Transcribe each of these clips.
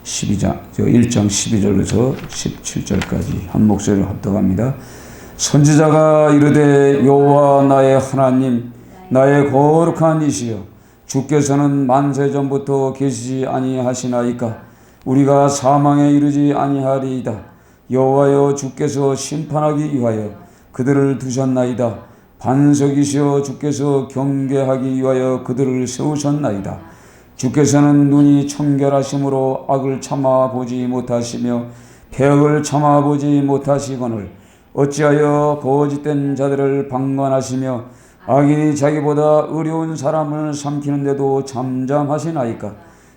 12장, 1장 12절에서 17절까지 한 목소리로 합독합니다. 선지자가 이르되 여호와 나의 하나님 나의 거룩한 이시여 주께서는 만세 전부터 계시지 아니하시나이까 우리가 사망에 이르지 아니하리이다. 여호와여 주께서 심판하기 위하여 그들을 두셨나이다. 반석이시여 주께서 경계하기 위하여 그들을 세우셨나이다. 주께서는 눈이 청결하심으로 악을 참아보지 못하시며 패역을 참아보지 못하시거늘 어찌하여 거짓된 자들을 방관하시며 악인이 자기보다 의로운 사람을 삼키는데도 잠잠하시나이까.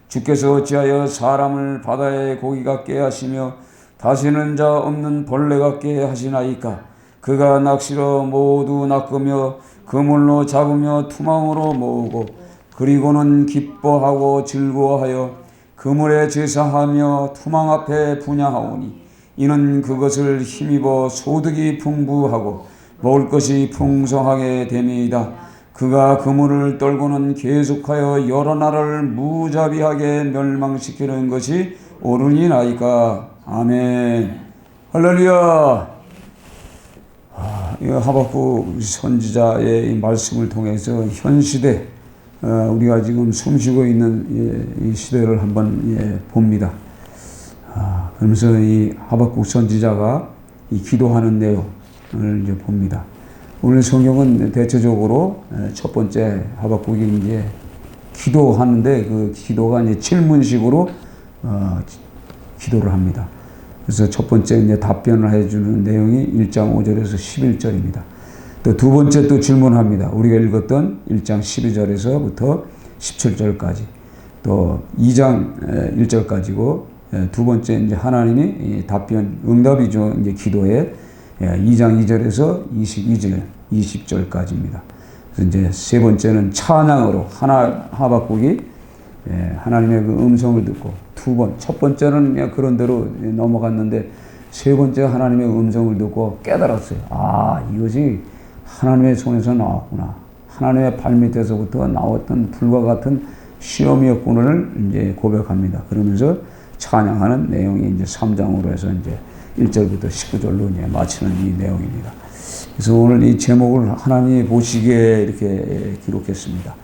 주께서 어찌하여 사람을 바다의 고기 같게 하시며 다스리는 자 없는 벌레 같게 하시나이까. 그가 낚시로 모두 낚으며 그물로 잡으며 투망으로 모으고 그리고는 기뻐하고 즐거워하여 그물에 제사하며 투망 앞에 분향하오니 이는 그것을 힘입어 소득이 풍부하고 먹을 것이 풍성하게 됨이다. 그가 그물을 떨고는 계속하여 여러 나라를 무자비하게 멸망시키는 것이 옳으니나이까. 아멘. 할렐루야. 하박국 선지자의 이 말씀을 통해서 현 시대, 우리가 지금 숨쉬고 있는 이 시대를 한번 봅니다. 그러면서 이 하박국 선지자가 이 기도하는 내용을 이제 봅니다. 오늘 성경은 대체적으로 첫 번째 하박국이 이제 기도하는데 그 기도가 이제 질문식으로 기도를 합니다. 그래서 첫 번째 이제 답변을 해주는 내용이 1장 5절에서 11절입니다. 또 두 번째 또 질문합니다. 우리가 읽었던 1장 12절에서부터 17절까지 또 2장 1절까지고 두 번째 이제 하나님이 답변 응답이죠. 이제 기도에 2장 2절에서 22절 20절까지입니다. 그래서 이제 세 번째는 찬양으로 하박국이 하나님의 그 음성을 듣고 첫 번째는 그런 대로 넘어갔는데 세 번째 하나님의 음성을 듣고 깨달았어요. 아, 이것이 하나님의 손에서 나왔구나. 하나님의 발밑에서부터 나왔던 불과 같은 시험이었구나를 이제 고백합니다. 그러면서 찬양하는 내용이 이제 3장으로 해서 이제 1절부터 19절로 이제 마치는 이 내용입니다. 그래서 오늘 이 제목을 하나님이 보시기에 이렇게 기록했습니다.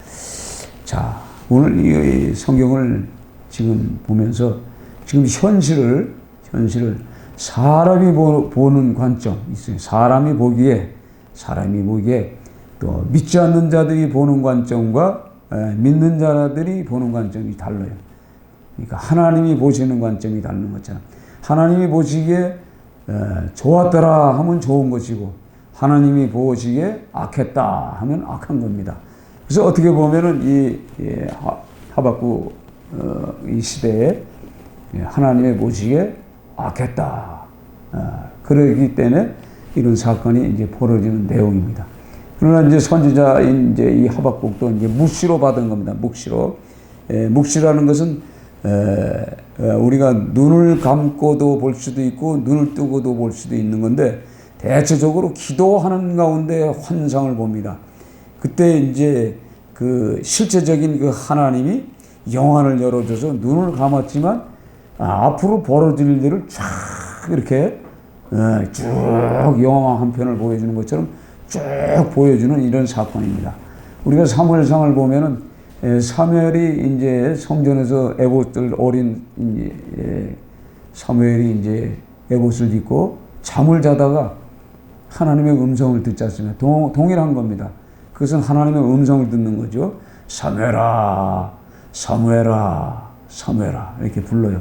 자, 오늘 이 성경을 지금 보면서 지금 현실을 사람이 보는 관점 있어요. 사람이 보기에 또 믿지 않는 자들이 보는 관점과 믿는 자들이 보는 관점이 달라요. 그러니까 하나님이 보시는 관점이 다른 것처럼 하나님이 보시기에 좋았더라 하면 좋은 것이고 하나님이 보시기에 악했다 하면 악한 겁니다. 그래서 어떻게 보면은 이 하박국 이 시대에 하나님의 보시기에 악했다. 그러기 때문에 이런 사건이 이제 벌어지는 내용입니다. 그러나 이제 선지자인 이제 이 하박국도 이제 묵시로 받은 겁니다. 묵시라는 것은 우리가 눈을 감고도 볼 수도 있고 눈을 뜨고도 볼 수도 있는 건데 대체적으로 기도하는 가운데 환상을 봅니다. 그때 이제 그 실제적인 그 하나님이 영안을 열어줘서 눈을 감았지만 앞으로 벌어질 일을 쫙 이렇게 쭉 영화 한 편을 보여주는 것처럼 쭉 보여주는 이런 사건입니다. 우리가 사무엘상을 보면은 사무엘이 이제 성전에서 에봇을 어린 사무엘이 이제 에봇을 입고 잠을 자다가 하나님의 음성을 듣지 않습니까? 동일한 겁니다. 그것은 하나님의 음성을 듣는 거죠. 사무엘아, 사무엘아, 사무엘아 이렇게 불러요.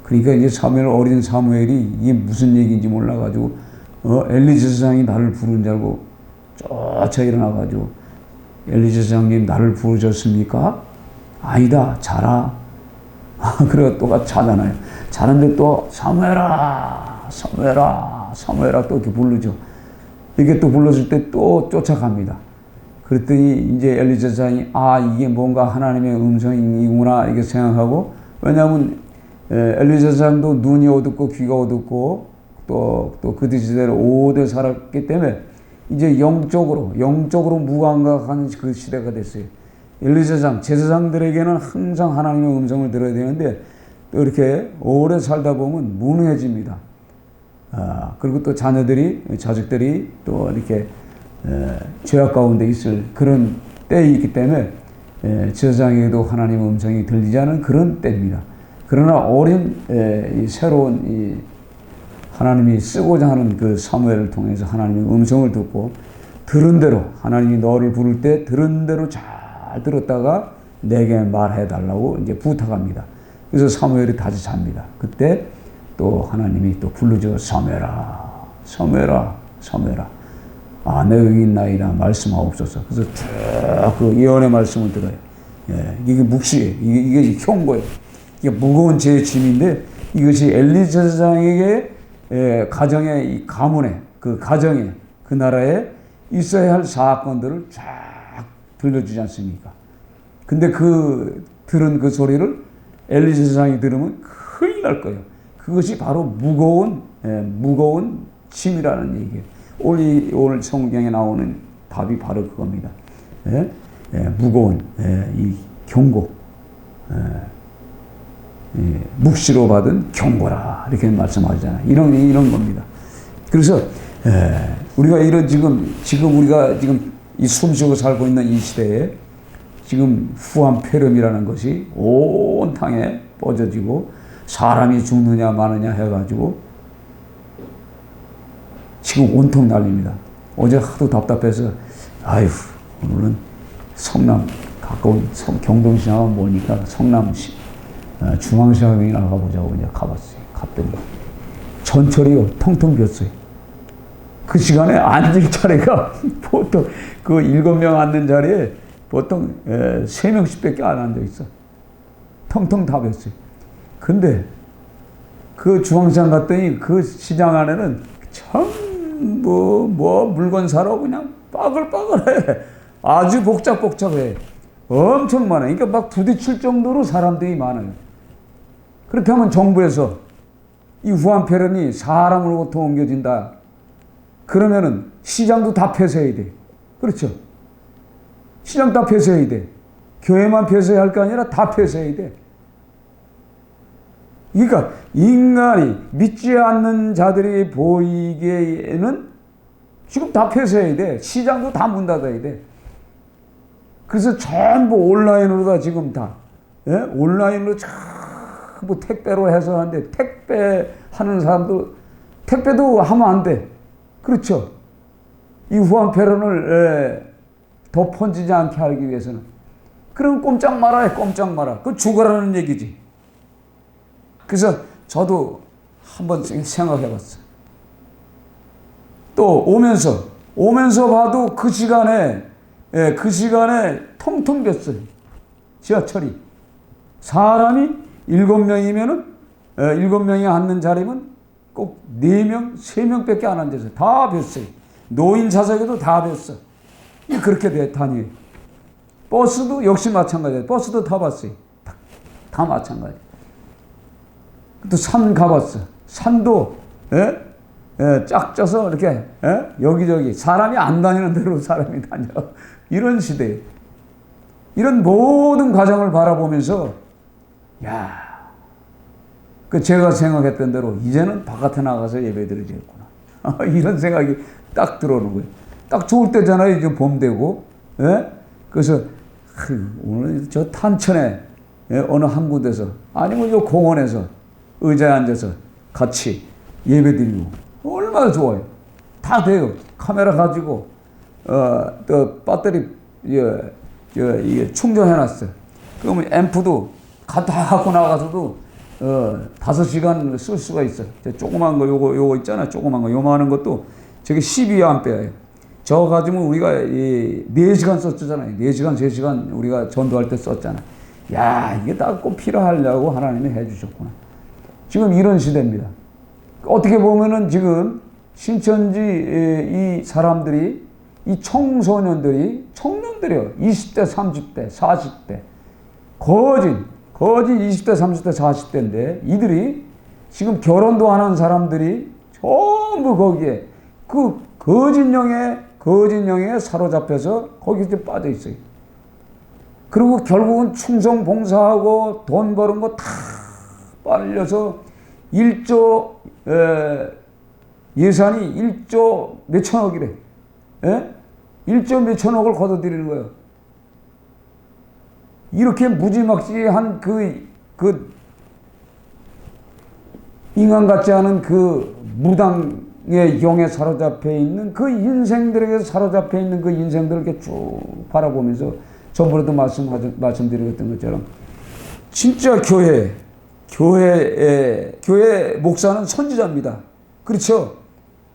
그러니까 이제 어린 사무엘이 이게 무슨 얘기인지 몰라가지고 엘리 제사장이 나를 부른 줄 알고 쫓아 일어나가지고 엘리 제사장님 나를 부르셨습니까? 아니다, 자라. 그래가 또 자잖아요. 자는데 또 사무엘아, 사무엘아, 사무엘아 또 이렇게 부르죠. 이렇게 또 불렀을 때 또 쫓아갑니다. 그랬더니 이제 엘리 제사장이 이게 뭔가 하나님의 음성이구나 이렇게 생각하고, 왜냐하면 엘리 제사장도 눈이 어둡고 귀가 어둡고 또 그 시대를 오대 살았기 때문에 이제 영적으로 무감각한 그 시대가 됐어요. 엘리 제사장, 제사장들에게는 항상 하나님의 음성을 들어야 되는데 또 이렇게 오래 살다 보면 무능해집니다. 그리고 또 자식들이 또 이렇게 죄악 가운데 있을 그런 때에 있기 때문에 제사장에게도 하나님의 음성이 들리지 않은 그런 때입니다. 그러나 어린 이 새로운 이 하나님이 쓰고자 하는 그 사무엘을 통해서 하나님의 음성을 듣고 들은 대로 하나님이 너를 부를 때 들은 대로 잘 들었다가 내게 말해달라고 이제 부탁합니다. 그래서 사무엘이 다시 잡니다. 그때 또 하나님이 또 부르죠. 사무엘아, 사무엘아, 사무엘아. 내가 여기 있나이다 말씀하옵소서. 그래서 쭉 그 예언의 말씀을 들어요. 이게 묵시예요. 이게 형고예요. 이게 무거운 제 짐인데 이것이 엘리 제사장에게 가정의 이 가문에 그 가정에 그 나라에 있어야 할 사건들을 쫙 들려주지 않습니까? 근데 들은 그 소리를 엘리 제사장이 들으면 큰일 날 거예요. 그것이 바로 무거운 짐이라는 얘기예요. 오늘 성경에 나오는 답이 바로 그겁니다. 무거운 이 경고, 묵시로 받은 경고라 이렇게 말씀하잖아요. 이런 겁니다. 그래서 우리가 지금 우리가 지금 이 숨쉬고 살고 있는 이 시대에 지금 후한 폐렴이라는 것이 온 땅에 뻗어지고 사람이 죽느냐 마느냐 해가지고 지금 온통 난립니다. 어제 하도 답답해서 오늘은 성남 가까운 경동시장은 뭐니까 성남 중앙시장에 나가보자고 이제 가봤어요. 갔더니 전철이요 텅텅 비었어요. 그 시간에 앉을 자리가 보통 그 7명 앉는 자리에 보통 3명씩밖에 안 앉아 있어. 텅텅 다 비었어요. 근데 그 중앙시장 갔더니 그 시장 안에는 전부 물건 사러 그냥 빠글빠글해. 아주 복잡해. 엄청 많아요. 그러니까 막 부딪힐 정도로 사람들이 많아요. 그렇게 하면 정부에서 이 후한폐렴이 사람으로부터 옮겨진다. 그러면은 시장도 다 폐쇄해야 돼. 그렇죠? 시장 다 폐쇄해야 돼. 교회만 폐쇄해야 할 게 아니라 다 폐쇄해야 돼. 그러니까 인간이 믿지 않는 자들이 보이기에는 지금 다 폐쇄해야 돼. 시장도 다 문 닫아야 돼. 그래서 전부 온라인으로 다 지금 다 온라인으로 전부 택배로 해서 하는데 택배하는 사람도 택배도 하면 안 돼. 그렇죠? 이 후한폐렴을 더 번지지 않게 하기 위해서는 그럼 꼼짝 말아요. 꼼짝 마라. 그 죽어라는 얘기지. 그래서 저도 한번 생각해 봤어요. 또 오면서 봐도 그 시간에 텅텅 비었어요. 지하철이. 사람이 7명이면은 7명이 앉는 자리면 꼭 4명, 3명밖에 안 앉아서 다 비었어요. 노인 좌석에도 다 비었어. 그렇게 다녀요. 버스도 역시 마찬가지예요. 버스도 타봤어요. 다 마찬가지. 또 산 가봤어. 산도 쫙 쪄서 이렇게 여기저기 사람이 안 다니는 대로 사람이 다녀. 이런 시대에 이런 모든 과정을 바라보면서 제가 생각했던 대로 이제는 바깥에 나가서 예배드리겠구나. 이런 생각이 딱 들어오는 거예요. 딱 좋을 때잖아요. 이제 봄 되고. 그래서 오늘 저 탄천에 어느 한 군데서 아니면 이 공원에서 의자에 앉아서 같이 예배드리고 얼마나 좋아요. 다 돼요. 카메라 가지고 또 배터리 이게 충전해놨어요. 그러면 앰프도 다 갖고 나가서도 5시간 쓸 수가 있어요. 조그만 거 요거 있잖아. 조그만 거 요만한 것도 저게 12A예요. 저 가지고 우리가 4시간 썼잖아요. 4시간 3시간 우리가 전도할 때 썼잖아. 이게 다 꼭 필요하려고 하나님이 해주셨구나. 지금 이런 시대입니다. 어떻게 보면은 지금 신천지 이 사람들이 이 청년들이요. 20대, 30대, 40대. 거진 20대, 30대, 40대인데 이들이 지금 결혼도 안 한 사람들이 전부 거기에 그 거짓령에 사로잡혀서 거기에 빠져 있어요. 그리고 결국은 충성 봉사하고 돈 버는 거 다 빨려서 1조 예산이 1조 몇천억이래. 1조 몇천억을 걷어들이는 거예요. 이렇게 무지막지한 그 인간 같지 않은 그 무당의 영에 사로잡혀 있는 그 인생들에게 사로잡혀 있는 그 인생들을 이렇게 쭉 바라보면서 전번에도 말씀드렸던 것처럼 진짜 교회 목사는 선지자입니다. 그렇죠?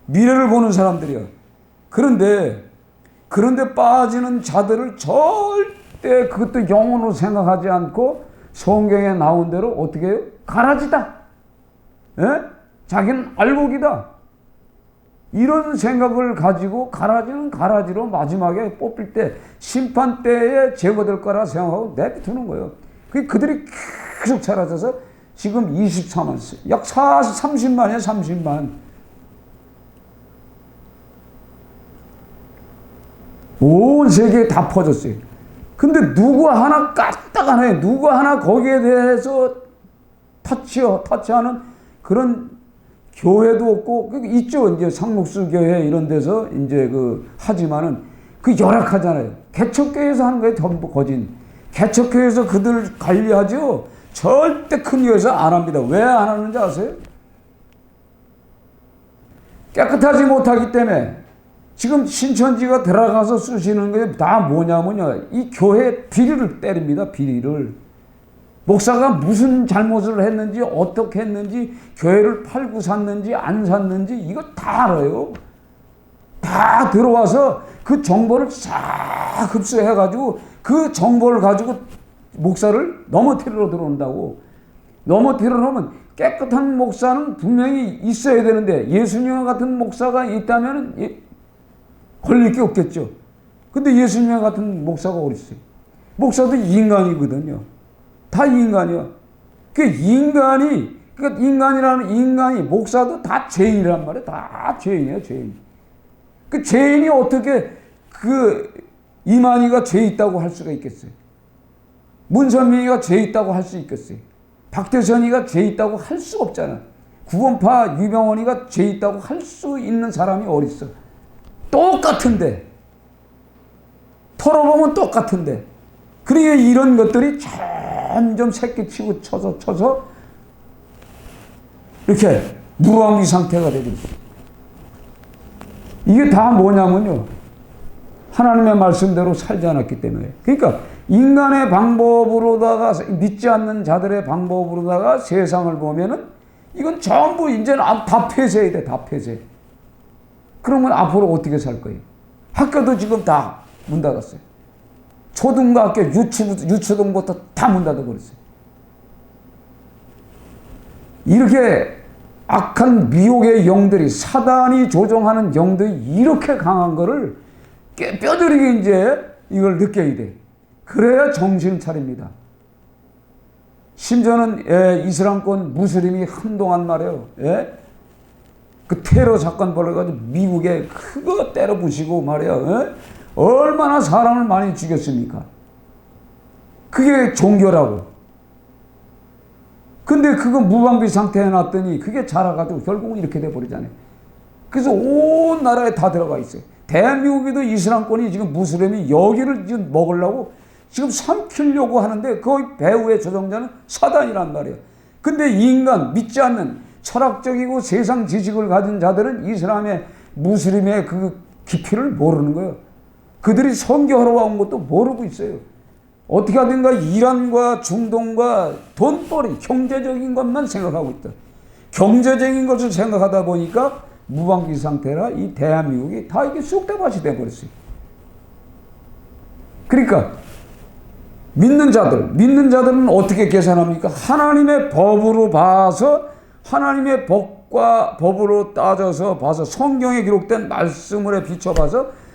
미래를 보는 사람들이요. 그런데 빠지는 자들을 절대 그것도 영혼으로 생각하지 않고 성경에 나온 대로 어떻게 해요? 가라지다. 자기는 알곡이다. 이런 생각을 가지고 가라지는 가라지로 마지막에 뽑힐 때 심판 때에 제거될 거라 생각하고 내비두는 거예요. 그들이 계속 사라져서 지금 24만, 약 30만이에요, 30만. 온 세계에 다 퍼졌어요. 근데 누구 하나 까딱 안 해요. 누구 하나 거기에 대해서 터치하는 그런 교회도 없고, 있죠. 이제 상록수 교회 이런 데서 이제 하지만은 열악하잖아요. 개척교회에서 하는 거예요. 전부 거진. 개척교회에서 그들 관리하죠. 절대 큰 교회에서 안 합니다. 왜 안 하는지 아세요? 깨끗하지 못하기 때문에. 지금 신천지가 들어가서 쓰시는 게 다 뭐냐면요. 이 교회 비리를 때립니다. 비리를. 목사가 무슨 잘못을 했는지, 어떻게 했는지, 교회를 팔고 샀는지, 안 샀는지, 이거 다 알아요. 다 들어와서 그 정보를 싹 흡수해가지고 그 정보를 가지고 목사를 넘어뜨리러 들어온다고. 넘어뜨리러 오면 깨끗한 목사는 분명히 있어야 되는데 예수님 같은 목사가 있다면 걸릴 게 없겠죠. 근데 예수님 같은 목사가 어디 있어요? 목사도 인간이거든요. 다 인간이야. 인간이라는 인간이, 목사도 다 죄인이란 말이야. 다 죄인이야, 죄인. 그 죄인이 어떻게 이만희가 죄 있다고 할 수가 있겠어요? 문선민이가 죄 있다고 할 수 있겠어요? 박대선이가 죄 있다고 할 수 없잖아. 구원파 유병원이가 죄 있다고 할 수 있는 사람이 어디 있어? 똑같은데. 털어보면 똑같은데. 그러니까 이런 것들이 점점 새끼치고 쳐서 이렇게 무방비 상태가 되고 있어요. 이게 다 뭐냐면요. 하나님의 말씀대로 살지 않았기 때문에. 그러니까 인간의 방법으로다가, 믿지 않는 자들의 방법으로다가 세상을 보면은 이건 전부 이제는 다 폐쇄해야 돼. 다 폐쇄. 그러면 앞으로 어떻게 살 거예요? 학교도 지금 다 문 닫았어요. 초등학교, 유초등부터 다 문 닫아버렸어요. 이렇게 악한 미혹의 영들이, 사단이 조종하는 영들이 이렇게 강한 거를 뼈저리게 이제 이걸 느껴야 돼. 그래야 정신 차립니다. 심지어는 이슬람권 무슬림이 한동안 말이에요. 그 테러 사건 벌어가지고 미국에 그거 때려 부시고 말이야. 얼마나 사람을 많이 죽였습니까? 그게 종교라고. 근데 그거 무방비 상태에 놨더니 그게 자라가지고 결국은 이렇게 돼버리잖아요. 그래서 온 나라에 다 들어가 있어요. 대한민국에도 이슬람권이 지금 무슬림이 여기를 지금 먹으려고 지금 삼키려고 하는데 그 배후의 조종자는 사단이란 말이에요. 근데 인간, 믿지 않는 철학적이고 세상 지식을 가진 자들은 이슬람의, 무슬림의 그 깊이를 모르는 거예요. 그들이 선교하러 온 것도 모르고 있어요. 어떻게 하든가 이란과 중동과 돈벌이, 경제적인 것만 생각하고 있다. 경제적인 것을 생각하다 보니까 무방비 상태라 이 대한민국이 다 이게 쑥대밭이 돼버렸어요. 그러니까 믿는 자들은 어떻게 계산합니까? 하나님의 법으로 봐서, 하나님의 법으로 따져서 봐서, 성경에 기록된 말씀을 비춰봐서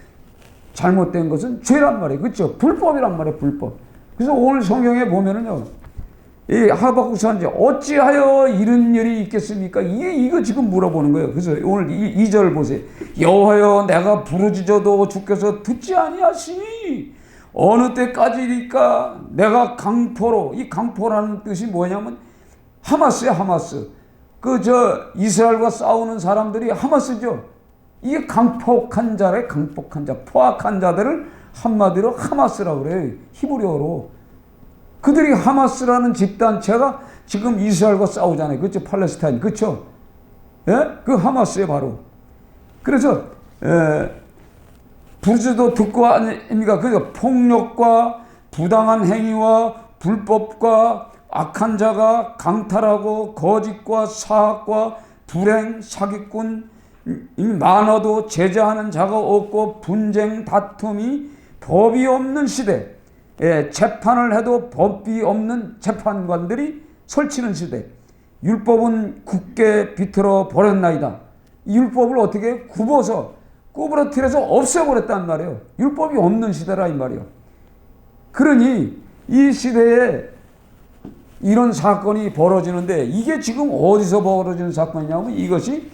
잘못된 것은 죄란 말이에요. 그렇죠? 불법이란 말이에요. 불법. 그래서 오늘 성경에 보면은요, 이 하박국 선지 어찌하여 이런 일이 있겠습니까? 이거 지금 물어보는 거예요. 그래서 오늘 2절 보세요. 여호와여, 내가 부르짖어도 주께서 듣지 아니하시니 어느 때까지일까? 내가 강포로, 이 강포라는 뜻이 뭐냐면 하마스야, 하마스. 이스라엘과 싸우는 사람들이 하마스죠. 이게 강폭한 자래, 강폭한 자, 포악한 자들을 한마디로 하마스라고 그래요. 히브리어로. 그들이 하마스라는 집단체가 지금 이스라엘과 싸우잖아요. 그렇죠? 팔레스타인. 그렇죠? 예? 그 하마스에 바로. 그래서, 부르짖어 듣고 아닙니까? 그러니까 폭력과 부당한 행위와 불법과 악한 자가 강탈하고 거짓과 사악과 불행, 사기꾼 많아도 제재하는 자가 없고 분쟁, 다툼이 법이 없는 시대, 재판을 해도 법이 없는 재판관들이 설치는 시대, 율법은 굳게 비틀어 버렸나이다. 율법을 어떻게 굽어서 구부러뜨려서 없애버렸단 말이에요. 율법이 없는 시대라 이 말이에요. 그러니 이 시대에 이런 사건이 벌어지는데 이게 지금 어디서 벌어지는 사건이냐면 이것이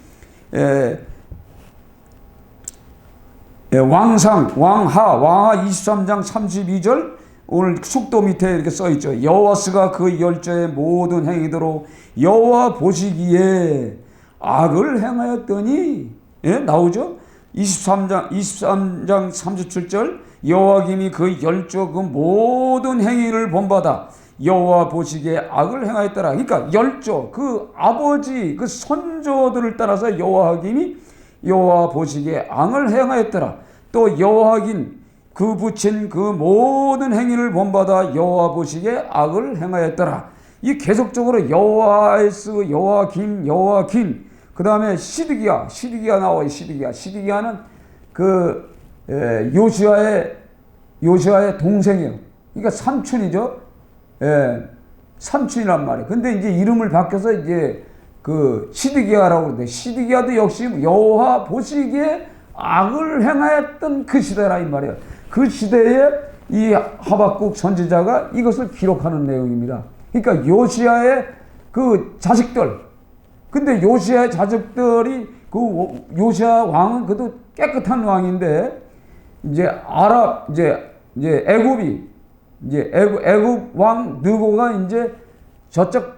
왕하 23장 32절 오늘 숙도 밑에 이렇게 써있죠. 여호와스가 그 열조의 모든 행위대로 여호와 보시기에 악을 행하였더니 나오죠. 23장 37절 여호와김이 그 열조 그 모든 행위를 본받아 여호와 보시기에 악을 행하였더라. 그러니까 열조 그 아버지 그 선조들을 따라서 여호와김이 여호와 보시기에 악을 행하였더라. 또 여호와김 그 붙인 그 모든 행위를 본받아 여호와 보시기에 악을 행하였더라. 이 계속적으로 여호와에스 여호와김 그 다음에 시드기야 나와요. 시드기야는 그 요시아의 동생이에요. 그러니까 삼촌이죠. 삼촌이란 말이에요. 근데 이제 이름을 바뀌어서 이제 그 시드기야라고 그러는데 시드기야도 역시 여호와 보시기에 악을 행하였던 그 시대라 이 말이에요. 그 시대에 이 하박국 선지자가 이것을 기록하는 내용입니다. 그러니까 요시아의 그 자식들, 근데 요시아의 자식들이 그 요시아 왕은 그래도 깨끗한 왕인데 이제 애굽이 애굽 왕 느고가 이제 저쪽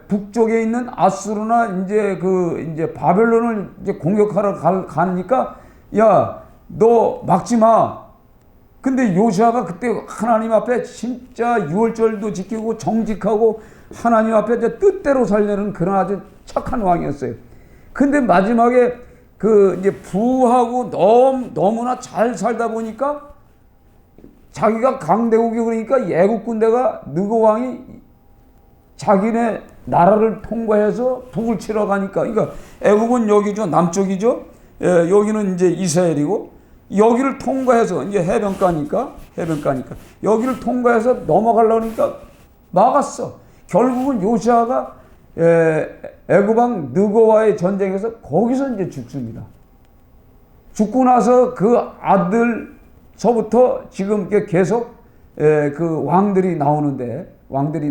북쪽에 있는 아수르나 이제 바벨론을 이제 공격하러 가니까 야, 너 막지 마. 근데 요시아가 그때 하나님 앞에 진짜 유월절도 지키고 정직하고 하나님 앞에 이제 뜻대로 살려는 그런 아주 착한 왕이었어요. 근데 마지막에 그 이제 부하고 너무나 잘 살다 보니까 자기가 강대국이 그러니까 애국 군대가 느고 왕이 자기네 나라를 통과해서 북을 치러 가니까, 그러니까 애국은 여기죠, 남쪽이죠. 여기는 이제 이스라엘이고 여기를 통과해서 이제 해변가니까 여기를 통과해서 넘어가려니까 막았어. 결국은 요시아가 애굽 왕 느고와의 전쟁에서 거기서 이제 죽습니다. 죽고 나서 그 아들서부터 지금 계속 그 왕들이 나오는 거예요. 왕들이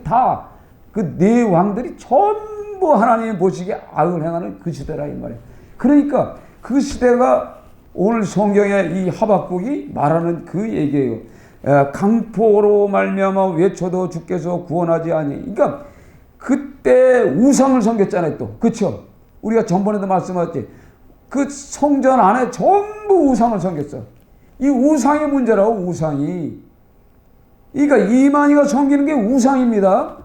다 그 네 왕들이 전부 하나님 보시기에 악을 행하는 그 시대라 이 말이에요. 그러니까 그 시대가 오늘 성경에 이 하박국이 말하는 그 얘기예요. 강포로 말미암아 외쳐도 주께서 구원하지 아니. 그러니까 그때 우상을 섬겼잖아요. 또 그렇죠. 우리가 전번에도 말씀하셨지. 그 성전 안에 전부 우상을 섬겼어. 이 우상의 문제라고. 우상이. 그러니까 이만희가 섬기는 게 우상입니다.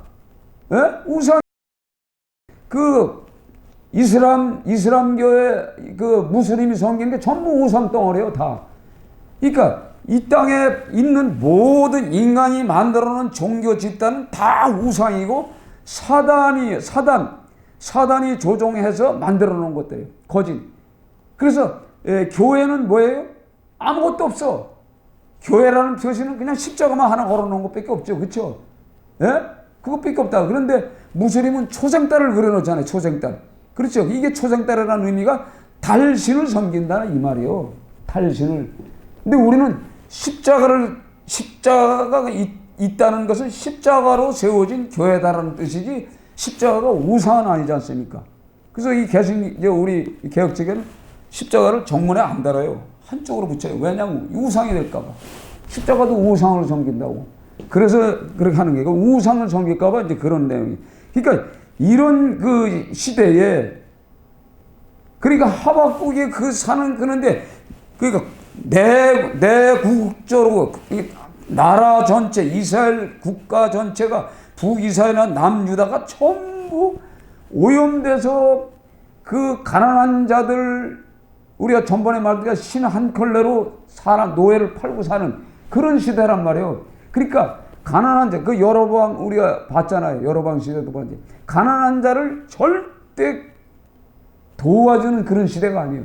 우상. 그 이슬람교의 그 무슬림이 섬기는 게 전부 우상 덩어리예요, 다. 그러니까 이 땅에 있는 모든 인간이 만들어 놓은 종교 집단은 다 우상이고 사단이 조종해서 만들어 놓은 것들이에요. 거짓. 그래서 교회는 뭐예요? 아무것도 없어. 교회라는 표시는 그냥 십자가만 하나 걸어 놓은 것밖에 없죠. 그렇죠? 그것밖에 없다. 그런데 무슬림은 초생달을 그려 놓잖아요. 초생달. 그렇죠. 이게 초생달이라는 의미가 달신을 섬긴다 이 말이에요. 달신을. 근데 우리는 십자가가 있다는 것은 십자가로 세워진 교회다라는 뜻이지 십자가가 우상은 아니지 않습니까? 그래서 우리 개혁적에는 십자가를 정문에 안 달아요. 한쪽으로 붙여요. 왜냐하면 우상이 될까봐. 십자가도 우상을 섬긴다고. 그래서 그렇게 하는 게 우상을 섬길까봐 이제 그런 내용이. 그러니까 이런 그 시대에 그러니까 하박국이 그 사는 그런데 그러니까 내국적으로 나라 전체 이스라엘 국가 전체가 북이스라엘이나 남유다가 전부 오염돼서 그 가난한 자들 우리가 전번에 말했던 신 한 컬레로 노예를 팔고 사는 그런 시대란 말이에요. 그러니까 가난한 자, 그 여로보암 우리가 봤잖아요. 여로보암 시대도 봤지. 가난한 자를 절대 도와주는 그런 시대가 아니에요.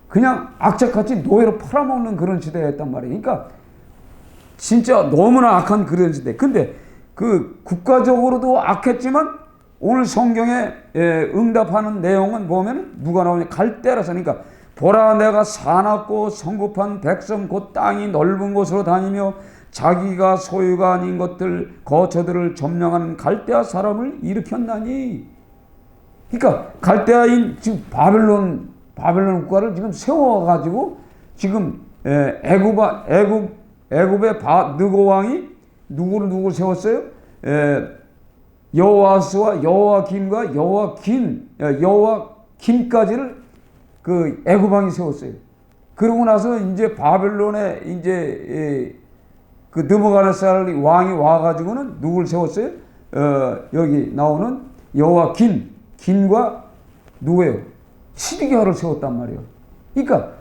그냥 악착같이 노예로 팔아먹는 그런 시대였단 말이에요. 그러니까 진짜 너무나 악한 그런 시대. 근데 그 국가적으로도 악했지만 오늘 성경에 응답하는 내용은 보면 누가 나오냐? 갈대아라서. 그러니까 보라 내가 사납고 성급한 백성 곧 땅이 넓은 곳으로 다니며 자기가 소유가 아닌 것들 거처들을 점령하는 갈대아 사람을 일으켰나니. 그러니까 갈대아인 지금 바벨론 국가를 지금 세워가지고 지금 애굽의 느고 왕이 누구를 세웠어요? 여호와스와 여호와김과 여호와김까지를 그 애굽 왕이 세웠어요. 그러고 나서 이제 바벨론에 이제 그 느부갓네살 왕이 와가지고는 누구를 세웠어요? 여기 나오는 여호와김과 누구예요? 시드기야를 세웠단 말이에요. 그러니까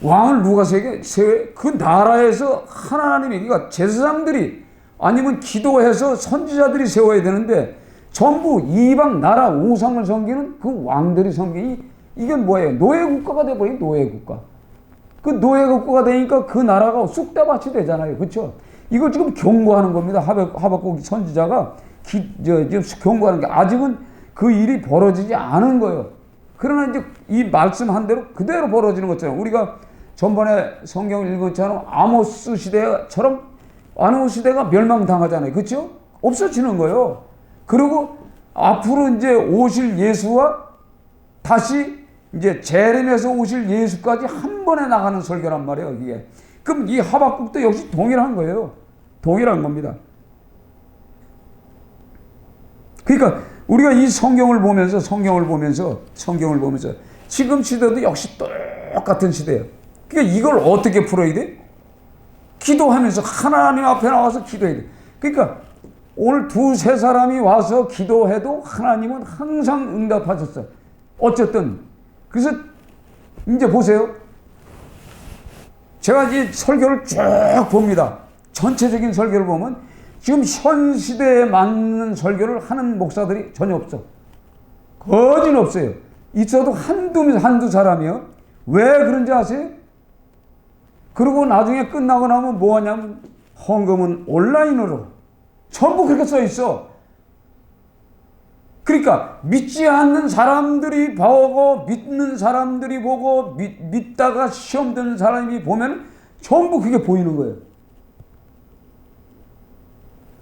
왕을 누가 세워? 그 나라에서 하나님이, 그러니까 제사장들이 아니면 기도해서 선지자들이 세워야 되는데 전부 이방 나라 우상을 섬기는 그 왕들이 섬기니 이게 뭐예요? 노예국가가 돼버린 노예국가. 그 노예국가가 되니까 그 나라가 쑥대밭이 되잖아요. 그렇죠? 이걸 지금 경고하는 겁니다. 하박국 선지자가 지금 경고하는 게 아직은 그 일이 벌어지지 않은 거예요. 그러나 이제 이 말씀한 대로 그대로 벌어지는 것처럼 우리가 전번에 성경을 읽은 것처럼 아모스 시대처럼 아모스 시대가 멸망당하잖아요. 그렇죠? 없어지는 거예요. 그리고 앞으로 이제 오실 예수와 다시 이제 재림에서 오실 예수까지 한 번에 나가는 설교란 말이에요. 이게. 그럼 이 하박국도 역시 동일한 거예요. 동일한 겁니다. 그러니까 우리가 이 성경을 보면서 지금 시대도 역시 똑같은 시대예요. 그러니까 이걸 어떻게 풀어야 돼? 기도하면서 하나님 앞에 나와서 기도해야 돼. 그러니까 오늘 두세 사람이 와서 기도해도 하나님은 항상 응답하셨어. 어쨌든 그래서 이제 보세요. 제가 이 설교를 쭉 봅니다. 전체적인 설교를 보면 지금 현 시대에 맞는 설교를 하는 목사들이 전혀 없어. 거진 없어요. 있어도 한두 사람이요. 왜 그런지 아세요? 그리고 나중에 끝나고 나면 뭐 하냐면 헌금은 온라인으로 전부 그렇게 써 있어. 그러니까 믿지 않는 사람들이 보고 믿는 사람들이 보고 믿다가 시험 드는 사람이 보면 전부 그게 보이는 거예요.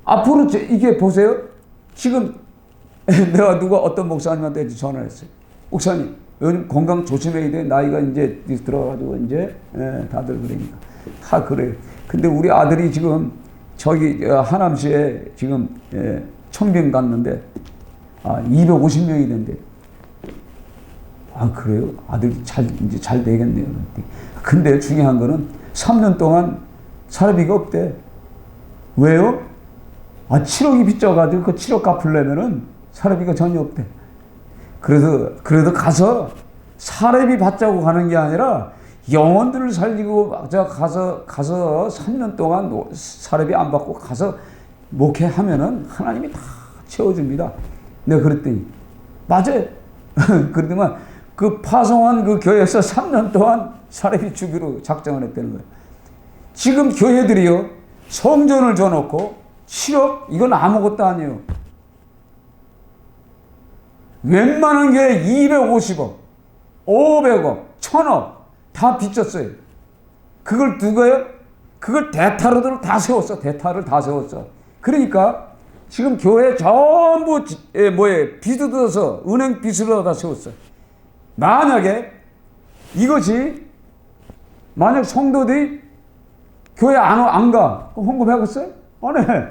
앞으로 이게 보세요. 지금 내가 어떤 목사님한테 전화를 했어요. 목사님, 요즘 건강 조심해야 돼. 나이가 이제 들어가지고 이제 다들 그러니까 다 그래요. 근데 우리 아들이 지금 저기 하남시에 지금 청빙 갔는데 250명이 된대. 그래요? 아들이 이제 잘 되겠네요. 근데 중요한 거는 3년 동안 사례비가 없대. 왜요? 7억이 빚져가지고 그 7억 갚으려면은 사례비가 전혀 없대. 그래도 가서 사례비 받자고 가는 게 아니라 영혼들을 살리고 가서 3년 동안 사례비 안 받고 가서 목회하면은 하나님이 다 채워줍니다. 내가 그랬더니 맞아요. 그러더만 그 파송한 그 교회에서 3년 동안 사례비 주기로 작정을 했다는 거예요. 지금 교회들이요 성전을 줘놓고 7억 이건 아무것도 아니에요. 웬만한 게 250억, 500억, 1000억 다 빚졌어요. 그걸 누가요? 그걸 대타로들 다 세웠어. 대타를 다 세웠어. 그러니까 지금 교회 전부 빚을 얻어서 은행 빚을 얻어 세웠어. 만약에 이것이 만약 성도들이 교회 안 가, 헌금하겠어요? 안 해.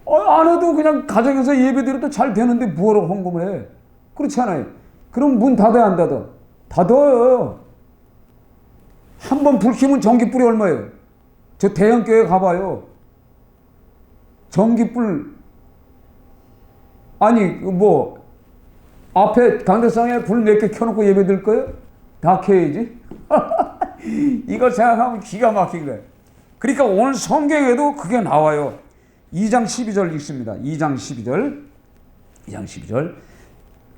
안 해도 그냥 가정에서 예배드려도 잘 되는데 뭐하러 헌금을 해? 그렇지 않아요? 그럼 문 닫아야 안 닫아? 닫아요. 한 번 불 켜면 전기불이 얼마예요? 저 대형교회 가봐요. 전기불, 아니, 뭐, 앞에 강대상에 불 몇 개 켜놓고 예배 드릴 거예요? 다 켜야지. 이거 생각하면 기가 막힌 거예요. 그러니까 오늘 성경에도 그게 나와요. 2장 12절 읽습니다. 2장 12절. 2장 12절.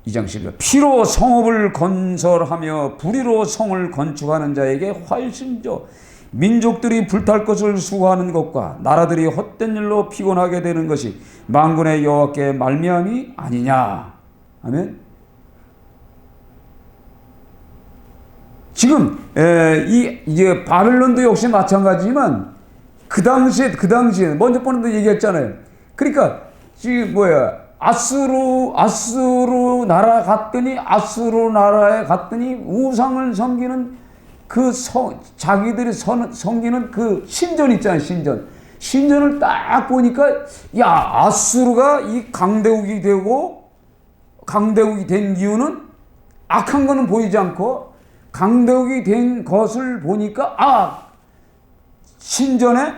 2장 12절. 피로 성읍을 건설하며 불의로 성을 건축하는 자에게 활심조. 민족들이 불탈 것을 수고하는 것과 나라들이 헛된 일로 피곤하게 되는 것이 만군의 여호와께 말미암이 아니냐. 아멘. 지금 이제 바벨론도 역시 마찬가지지만 그 당시에 먼저 번에도 얘기했잖아요. 그러니까 지금 아수르 나라 갔더니 아수르 나라에 갔더니 우상을 섬기는 자기들이 섬기는 그 신전 있잖아요. 신전을 딱 보니까 야, 아수르가 이 강대국이 된 이유는 악한 거는 보이지 않고 강대국이 된 것을 보니까 신전에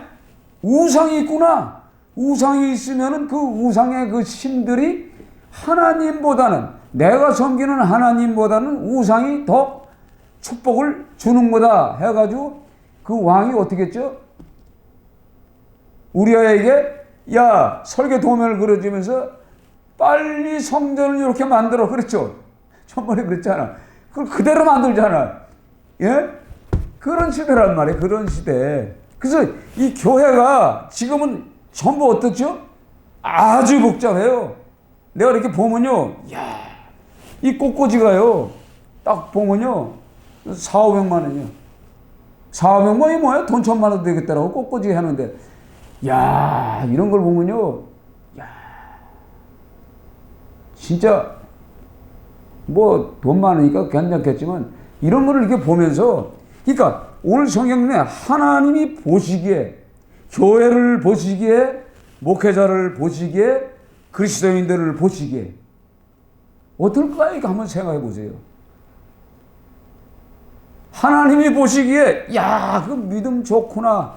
우상이 있구나. 우상이 있으면은 그 우상의 그 신들이 하나님보다는, 내가 섬기는 하나님보다는 우상이 더 축복을 주는 거다 해가지고 그 왕이 어떻게 했죠? 우리아에게 야, 설계 도면을 그려주면서 빨리 성전을 이렇게 만들어. 그랬죠? 전번에 그랬잖아. 그걸 그대로 만들잖아. 예? 그런 시대란 말이에요. 그런 시대. 그래서 이 교회가 지금은 전부 어떻죠? 아주 복잡해요. 내가 이렇게 보면요, 야, 이 꽃꽂이가요, 딱 보면요, 400~500만 원이요. 400~500만 원이 뭐야? 돈 1000만 원 되겠다라고 꽃꽂이 하는데, 야, 이런 걸 보면요, 야, 진짜 뭐 돈 많으니까 괜찮겠지만 이런 거를 이렇게 보면서, 그러니까 오늘 성경에 하나님이 보시기에, 교회를 보시기에, 목회자를 보시기에, 그리스도인들을 보시기에 어떨까요? 이거 한번 생각해 보세요. 하나님이 보시기에 야, 그 믿음 좋구나.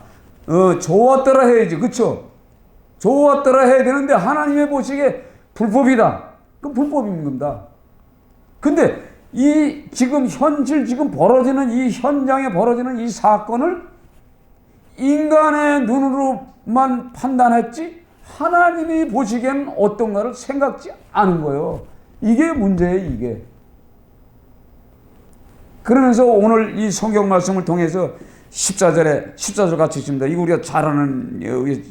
좋았더라 해야지. 그렇죠? 좋았더라 해야 되는데 하나님이 보시기에 불법이다. 그럼 불법입니다. 근데 지금 벌어지는 이 현장에 벌어지는 이 사건을 인간의 눈으로만 판단했지 하나님이 보시기에는 어떤가를 생각지 않은 거예요. 이게 문제예요, 이게. 그러면서 오늘 이 성경 말씀을 통해서 14절 같이 있습니다. 이거 우리가 잘 아는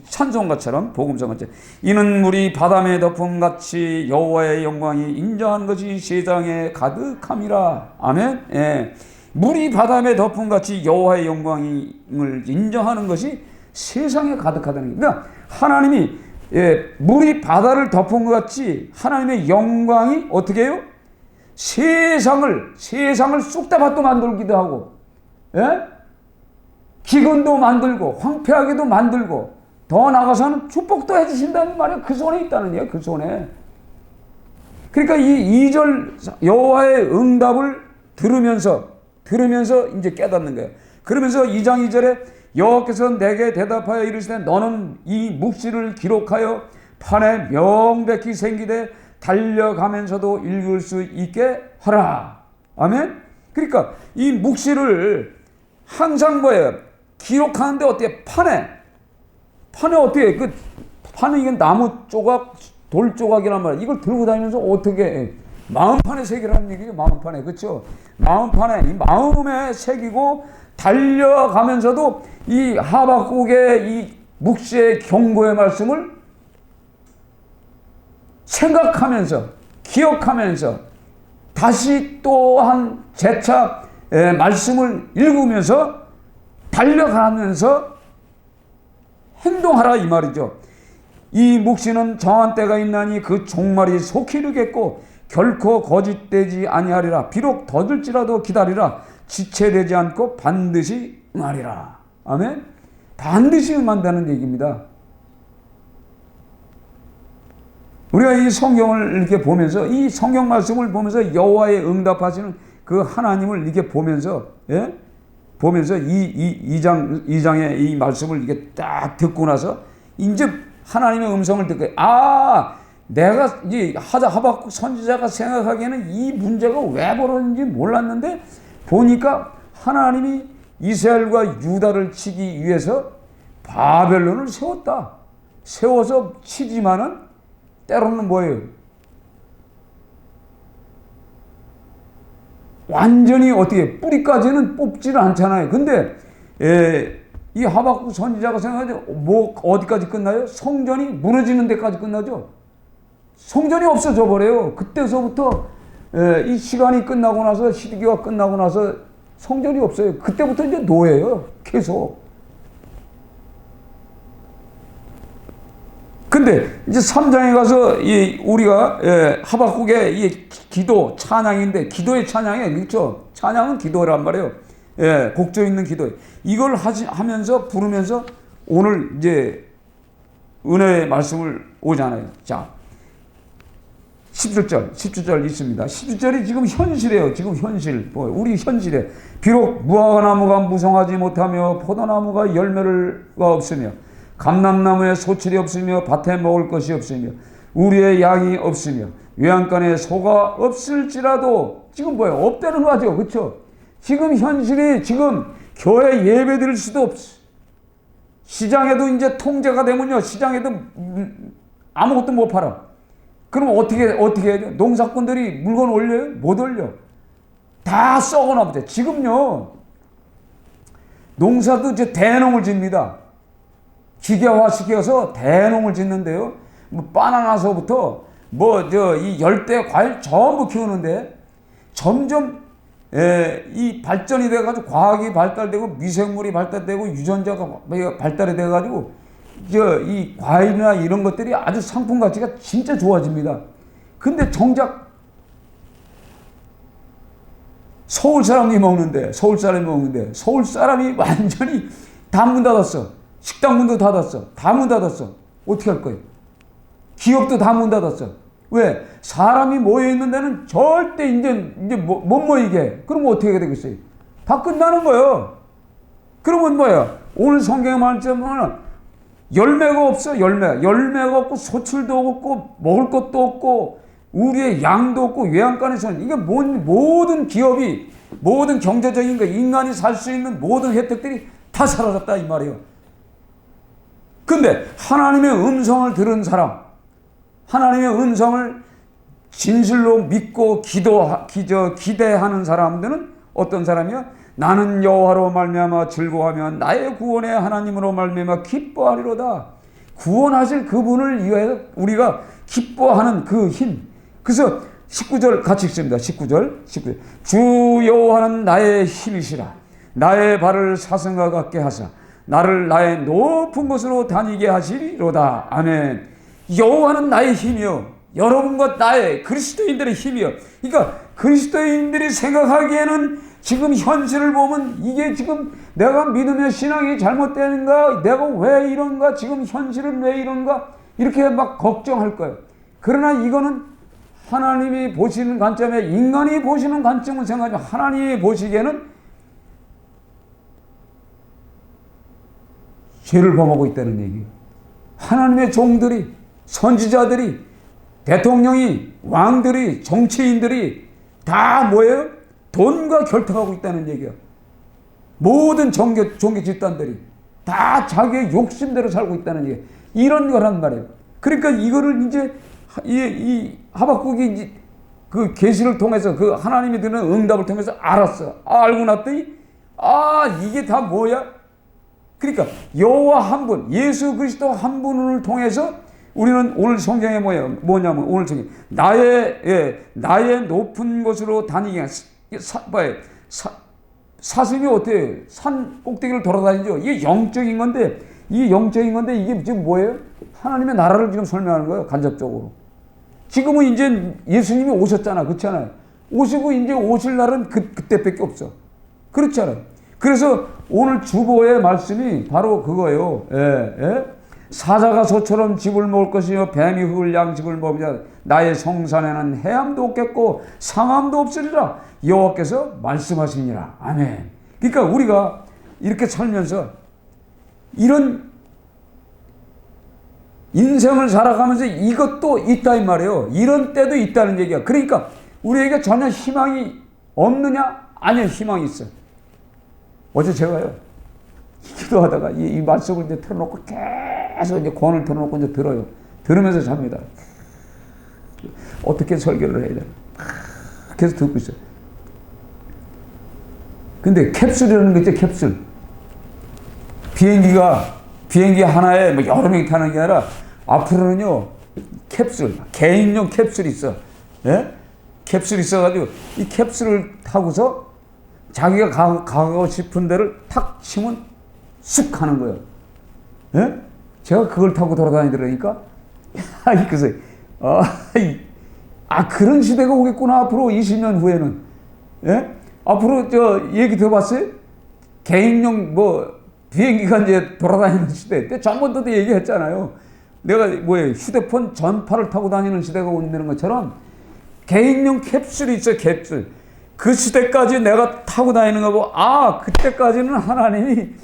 찬송가처럼, 복음성가처럼. 이는 물이 바다의 덮음같이 여호와의 영광이 인정한 것이 세상에 가득함이라. 아멘. 예. 물이 바다의 덮음같이 여호와의 영광을 인정하는 것이 세상에 가득하다는 거예요. 그러니까 하나님이 물이 바다를 덮은 것 같이 하나님의 영광이 어떻게 해요? 세상을 쑥다밭도 만들기도 하고, 기근도 만들고 황폐하게도 만들고 더 나아가서는 축복도 해주신다는 말이에요. 그 손에 있다는 얘기예요. 그 손에. 그러니까 이 2절 여호와의 응답을 들으면서 이제 깨닫는 거예요. 그러면서 2장 2절에 여호와께서 내게 대답하여 이르시되 너는 이 묵시를 기록하여 판에 명백히 생기되 달려가면서도 읽을 수 있게 하라. 아멘. 그러니까 이 묵시를 항상 기록하는데 어떻게 판에 어떻게 판은 이게 나무 조각, 돌 조각이란 말이야. 이걸 들고 다니면서 어떻게 마음판에 새기라는 얘기죠. 마음판에. 그렇죠? 마음판에 이 마음에 새기고 달려가면서도 이 하박국의 이 묵시의 경고의 말씀을 생각하면서 기억하면서 다시 또한 재차 말씀을 읽으면서 달려가면서 행동하라 이 말이죠. 이 묵시는 정한 때가 있나니 그 종말이 속히 이르겠고 결코 거짓되지 아니하리라. 비록 더딜지라도 기다리라. 지체되지 않고 반드시 응하리라. 아멘. 반드시 응한다는 얘기입니다. 우리가 이 성경을 이렇게 보면서, 이 성경 말씀을 보면서 여호와의 응답하시는 그 하나님을 이렇게 보면서, 예? 보면서 이 장의 이 말씀을 이렇게 딱 듣고 나서 이제 하나님의 음성을 듣고, 내가 이 하박국 선지자가 생각하기에는 이 문제가 왜 벌어졌는지 몰랐는데 보니까 하나님이 이스라엘과 유다를 치기 위해서 바벨론을 세웠다. 세워서 치지만은 때로는 뭐예요? 완전히 어떻게 뿌리까지는 뽑지를 않잖아요. 근데 이 하박국 선지자가 생각하죠. 뭐 어디까지 끝나요? 성전이 무너지는 데까지 끝나죠. 성전이 없어져 버려요. 그때서부터 이 시간이 끝나고 나서, 시기가 끝나고 나서 성전이 없어요. 그때부터 이제 노예예요. 계속. 근데 이제 3장에 가서 우리가 하박국의 이 기도, 찬양인데, 기도의 찬양이에요. 그렇죠? 찬양은 기도란 말이에요. 곡조 있는 기도. 이걸 하면서 부르면서 오늘 이제 은혜의 말씀을 오잖아요. 자, 17절 있습니다. 17절이 지금 현실이에요. 지금 현실. 우리 현실에. 비록 무화과나무가 무성하지 못하며 포도나무가 열매가 없으며 감람나무에 소출이 없으며 밭에 먹을 것이 없으며 우리의 양이 없으며 외양간에 소가 없을지라도, 지금 뭐예요? 없다는 거죠. 그렇죠? 지금 현실이, 지금 교회 예배 드릴 수도 없어. 시장에도 이제 통제가 되면요, 시장에도 아무것도 못 팔아. 그럼 어떻게 해야죠? 농사꾼들이 물건 올려요? 못 올려. 다 썩어나 보죠. 지금요, 농사도 이제 대농을 짓니다. 기계화 시켜서 대농을 짓는데요. 뭐 바나나서부터 이 열대 과일 전부 키우는데 점점 이 발전이 돼가지고 과학이 발달되고 미생물이 발달되고 유전자가 발달이 돼가지고 이 과일이나 이런 것들이 아주 상품 가치가 진짜 좋아집니다. 근데 정작 서울 사람이 먹는데 서울 사람이 완전히 다 문 닫았어. 식당 문도 닫았어. 다 문 닫았어. 어떻게 할 거예요? 기업도 다 문 닫았어. 왜? 사람이 모여있는 데는 절대 이제 못 모이게. 그러면 어떻게 되겠어요? 다 끝나는 거예요. 그러면 뭐야? 오늘 성경의 말씀은 열매가 없어. 열매가 없고 소출도 없고 먹을 것도 없고 우리의 양도 없고 외양간에서는, 이게 모든 기업이, 모든 경제적인 거, 인간이 살 수 있는 모든 혜택들이 다 사라졌다 이 말이에요. 근데 하나님의 음성을 들은 사람, 하나님의 음성을 진실로 믿고 기대하는 사람들은 어떤 사람이야? 나는 여호와로 말미암아 즐거워하며 나의 구원의 하나님으로 말미암아 기뻐하리로다. 구원하실 그분을 위하여 우리가 기뻐하는 그 힘. 그래서 19절 같이 읽습니다. 19절. 주 여호와는 나의 힘이시라. 나의 발을 사슴과 같게 하사 나를 나의 높은 곳으로 다니게 하시리로다. 아멘. 여호와는 나의 힘이요, 여러분과 나의 그리스도인들의 힘이요. 그러니까 그리스도인들이 생각하기에는 지금 현실을 보면 이게 지금 내가 믿음의 신앙이 잘못되는가, 내가 왜 이런가, 지금 현실은 왜 이런가, 이렇게 막 걱정할 거예요. 그러나 이거는 하나님이 보시는 관점에, 인간이 보시는 관점을 생각하면 하나님이 보시기에는 죄를 범하고 있다는 얘기예요. 하나님의 종들이, 선지자들이, 대통령이, 왕들이, 정치인들이 다 뭐예요? 돈과 결탁하고 있다는 얘기야. 모든 종교 집단들이 다 자기의 욕심대로 살고 있다는 얘기야. 이런 거란 말이에요. 그러니까 이거를 이제 이 하박국이 이제 그 계시를 통해서, 그 하나님이 드는 응답을 통해서 알았어. 알고 났더니 이게 다 뭐야? 그러니까 여호와 한 분, 예수 그리스도 한 분을 통해서 우리는 오늘 성경에 뭐냐면 오늘 성경 나의 높은 곳으로 다니게 사슴이 어때요? 산 꼭대기를 돌아다니죠. 이게 영적인 건데 이게 지금 뭐예요? 하나님의 나라를 지금 설명하는 거예요. 간접적으로. 지금은 이제 예수님이 오셨잖아. 그렇잖아요. 오시고 이제 오실 날은 그때밖에 없어. 그렇잖아요. 그래서 오늘 주보의 말씀이 바로 그거예요. 사자가 소처럼 집을 먹을 것이요 뱀이 흙을 양식을 먹으며 나의 성산에는 해함도 없겠고 상함도 없으리라 여호와께서 말씀하시니라. 아멘. 그러니까 우리가 이렇게 살면서 이런 인생을 살아가면서 이것도 있다 이 말이에요. 이런 때도 있다는 얘기야. 그러니까 우리에게 전혀 희망이 없느냐? 아니요, 희망이 있어. 어제 제가요 기도하다가 이 말씀을 이제 틀어놓고 계속 이제 권을 틀어놓고 이제 들어요. 들으면서 잡니다. 어떻게 설교를 해야 되나? 계속 듣고 있어요. 근데 캡슐이라는 거 있죠, 캡슐. 비행기 하나에 뭐 여러 명이 타는 게 아니라 앞으로는요 캡슐, 개인용 캡슐이 있어. 예? 캡슐이 있어가지고 이 캡슐을 타고서 자기가 가고 싶은 데를 탁 치면 쑥 가는 거예요. 예? 제가 그걸 타고 돌아다니더라니까. 그래서 그런 시대가 오겠구나 앞으로 20년 후에는. 예? 앞으로 저 얘기 들어봤어요? 개인용 뭐 비행기가 이제 돌아다니는 시대 때 전번도도 얘기했잖아요. 내가 뭐예요 휴대폰 전파를 타고 다니는 시대가 온다는 것처럼 개인용 캡슐이 있어요. 캡슐. 그 시대까지 내가 타고 다니는 거 보고 그때까지는 하나님이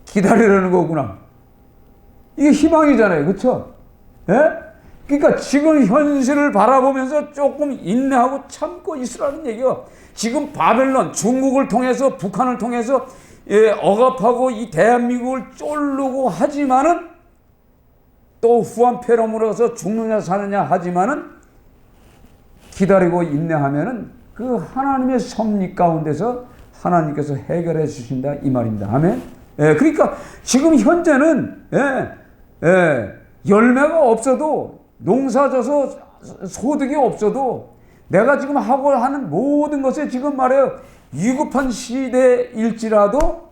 기다리려는 거구나. 이게 희망이잖아요. 그렇죠? 예? 그러니까 지금 현실을 바라보면서 조금 인내하고 참고 있으라는 얘기요. 지금 바벨론, 중국을 통해서 북한을 통해서 억압하고 이 대한민국을 쫄르고 하지만은 또 후한폐렴으로서 죽느냐 사느냐 하지만은 기다리고 인내하면은 그 하나님의 섭리 가운데서 하나님께서 해결해 주신다 이 말입니다. 아멘. 그러니까 지금 현재는 열매가 없어도 농사져서 소득이 없어도 내가 지금 하고 하는 모든 것에 지금 말해요 위급한 시대일지라도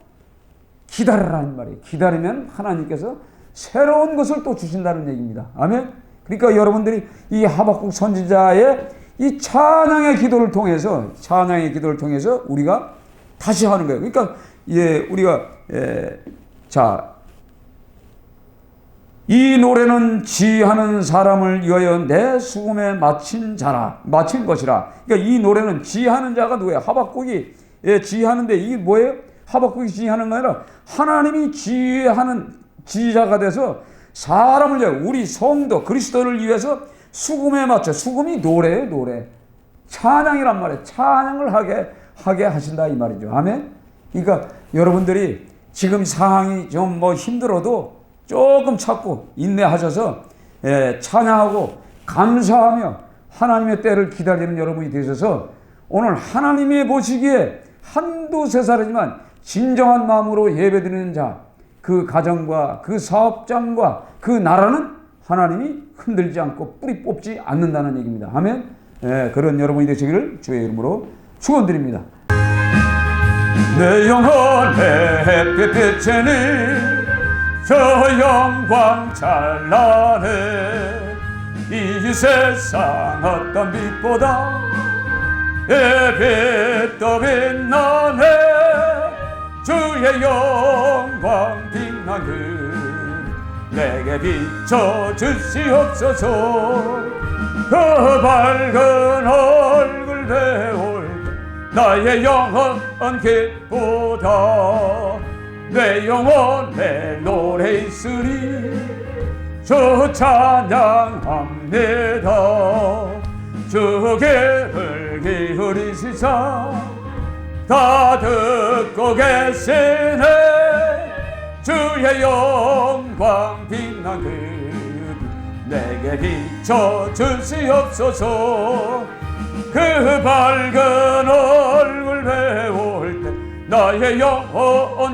기다리라는 말이에요. 기다리면 하나님께서 새로운 것을 또 주신다는 얘기입니다. 아멘. 그러니까 여러분들이 이 하박국 선지자의 이 찬양의 기도를 통해서 우리가 다시 하는 거예요. 그러니까 우리가 이 노래는 지혜하는 사람을 위하여 내 수금에 마친 것이라. 그러니까 이 노래는 지혜하는 자가 누구예요? 하박국이 지혜하는데 이게 뭐예요? 하박국이 지혜하는 거 아니라 하나님이 지혜하는 지혜자가 돼서 사람을 위하여 우리 성도 그리스도를 위해서 수금에 맞춰. 수금이 노래예요, 노래. 찬양이란 말이에요. 찬양을 하게 하신다 이 말이죠. 아멘. 그러니까 여러분들이 지금 상황이 좀 뭐 힘들어도 조금 참고 인내하셔서 찬양하고 감사하며 하나님의 때를 기다리는 여러분이 되셔서 오늘 하나님이 보시기에 한두 세 살이지만 진정한 마음으로 예배드리는 자, 그 가정과 그 사업장과 그 나라는 하나님이 흔들지 않고 뿌리 뽑지 않는다는 얘기입니다. 아멘. 그런 여러분이 되시기를 주의 이름으로 축원드립니다. 내 영혼의 햇빛 비치니 저 영광 찬란해 이 세상 어떤 빛보다 내 빛도 빛나네 주의 영광 빛나는 내게 비춰주시옵소서 그 밝은 얼굴 배울 나의 영혼 빛보다 내 영혼에 노래 있으리 주 찬양합니다 주 귀를 기울이시사 다 듣고 계시네 주의 영광 빛난 그 내게 비춰주시옵소서 그 밝은 얼굴 배울 때 나의 영혼